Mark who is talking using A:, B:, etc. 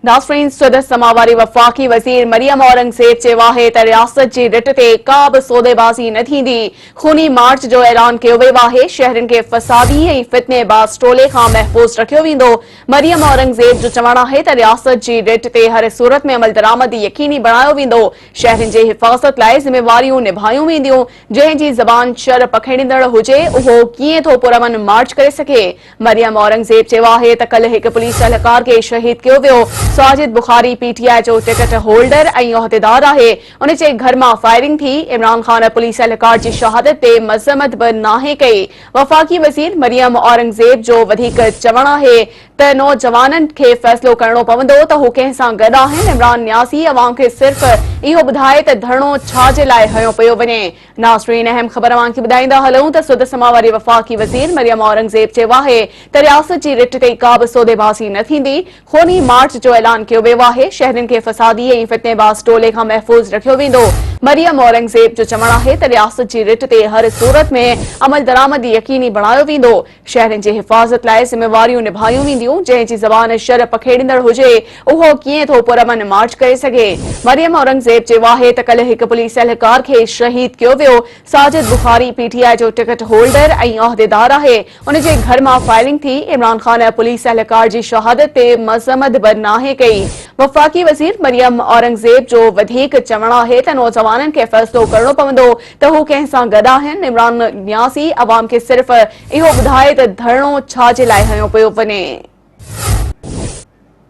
A: नाज़रीन, सदर समावारी वफ़ाक़ी वज़ीर मरियम औरंगज़ेब चयो आहे त रियासत जी रिट ते का बि सौदेबाज़ी न थींदी। खूनी मार्च जो ऐलान कयो वियो आहे। शहरनि खे फ़सादी ऐं फितनेबाज़ टोले खां महफ़ूज़ रखियो वेंदो। मरियम औरंगज़ेब जो चवणु आहे त रियासत जी रिट ते हर सूरत में अमल दरामद यकीनी बणायो वेंदो। शहरनि जे हिफ़ाज़त लाइ ज़िम्मेवारियूं निभायूं वेंदियूं। जंहिं जी ज़बान शर पखेड़ींदड़ हुजे उहो कीअं थो पुरअमन मार्च करे सघे। मरियम औरंगज़ेब चयो आहे त कल्ह हिकु पुलिस एहलकार खे शहीद कयो वियो। साजिद बुखारी पीटीआई जो टिकट होल्डर ऐं उहिदेदार आहे। उन जे घर मां फायरिंग थी। इमरान खान पुलिस एहलकार जी शहादत ते मज़म्मत बि नाहे कई। वफ़ाक़ी वज़ीर मरियम औरंगज़ेब जो वधीक चवणु आहे त नौजवाननि खे फ़ैसिलो करणो पवंदो त हू कंहिं सां गॾु आहिनि। इमरान न्यासी अवाम खे सिर्फ़ इहो ॿुधाए त धरणो छा जे लाइ हयो पियो वञे। नाज़रीन, अहम ख़बर तव्हांखे ॿुधाईंदा हलूं त सदर समावारी वफ़ाक़ी वज़ीर मरियम औरंगज़ेब चयो आहे त रियासत जी रिट ते का बि सौदेबाज़ी न थींदी। खूनी मार्च जो ऐलान कयो वियो आहे। शहरनि खे फ़सादी ऐं फितनेबाज़ टोले खां महफ़ूज़ रखियो वेंदो। मरियम औरंगज़ेब जो चवणु आहे त रियासत जी रिट ते हर सूरत में अमल दरामद यकीनी बणायो वेंदो। शहरनि जी हिफ़ाज़त लाइ ज़िम्मेवारियूं निभायूं वेंदियूं। जंहिं जी ज़बान शर पखेड़ींदड़ हुजे उहो कीअं थो पुरअमन मार्च करे सघे। मरियम औरंगज़ेब चयो आहे त कल्ह हिकु पुलिस एहलकार खे शहीद कयो वियो। साजिद बुखारी पीटीआई जो टिकट होल्डर ऐं उहिदेदार आहे। उन जे घर मां फायरिंग थी। इमरान खान पुलिस एहलकार जी शहादत ते मज़म्मत बि नाहे कई। वफ़ाक़ी वज़ीर मरियम औरंगज़ेब जो वधीक चवणु आहे त नौजवाननि खे फ़ैसिलो करणो पवंदो त हू कंहिं सां गॾु आहिनि। इमरान न्यासी अवाम खे सिर्फ़ इहो ॿुधाए त धरणो छा जे लाइ हयो पियो वञे।